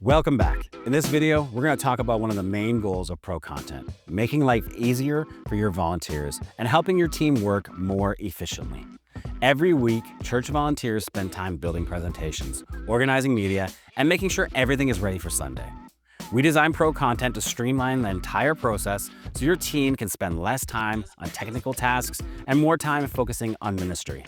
Welcome back. In this video, we're going to talk about one of the main goals of ProContent, making life easier for your volunteers and helping your team work more efficiently. Every week, church volunteers spend time building presentations, organizing media, and making sure everything is ready for Sunday. We designed ProContent to streamline the entire process so your team can spend less time on technical tasks and more time focusing on ministry.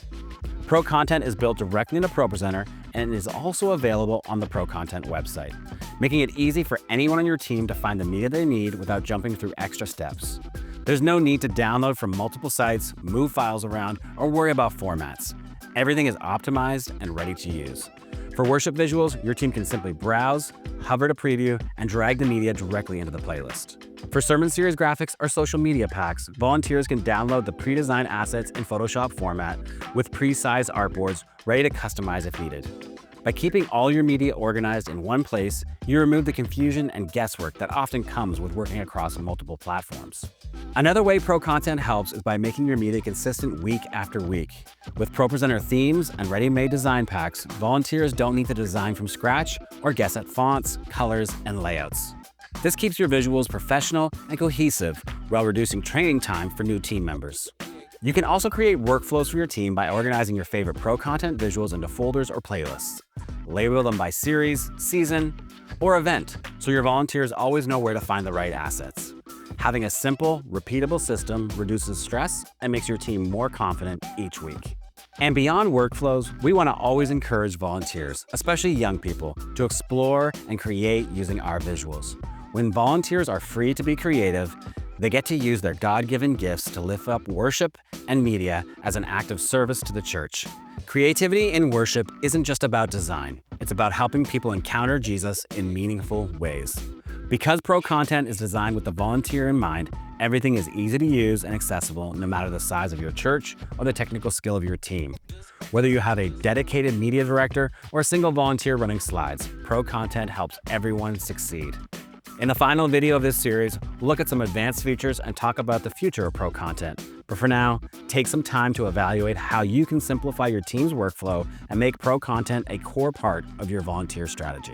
ProContent is built directly into ProPresenter and is also available on the ProContent website, making it easy for anyone on your team to find the media they need without jumping through extra steps. There's no need to download from multiple sites, move files around, or worry about formats. Everything is optimized and ready to use. For worship visuals, your team can simply browse, hover to preview, and drag the media directly into the playlist. For sermon series graphics or social media packs, volunteers can download the pre-designed assets in Photoshop format with pre-sized artboards ready to customize if needed. By keeping all your media organized in one place, you remove the confusion and guesswork that often comes with working across multiple platforms. Another way ProContent helps is by making your media consistent week after week. With ProPresenter themes and ready-made design packs, volunteers don't need to design from scratch or guess at fonts, colors, and layouts. This keeps your visuals professional and cohesive while reducing training time for new team members. You can also create workflows for your team by organizing your favorite ProContent visuals into folders or playlists. Label them by series, season, or event so your volunteers always know where to find the right assets. Having a simple, repeatable system reduces stress and makes your team more confident each week. And beyond workflows, we want to always encourage volunteers, especially young people, to explore and create using our visuals. When volunteers are free to be creative, they get to use their God-given gifts to lift up worship and media as an act of service to the church. Creativity in worship isn't just about design. It's about helping people encounter Jesus in meaningful ways. Because ProContent is designed with the volunteer in mind, everything is easy to use and accessible no matter the size of your church or the technical skill of your team. Whether you have a dedicated media director or a single volunteer running slides, ProContent helps everyone succeed. In the final video of this series, we'll look at some advanced features and talk about the future of ProContent. But for now, take some time to evaluate how you can simplify your team's workflow and make ProContent a core part of your volunteer strategy.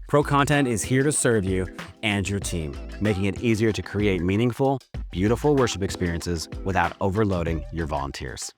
ProContent is here to serve you and your team, making it easier to create meaningful, beautiful worship experiences without overloading your volunteers.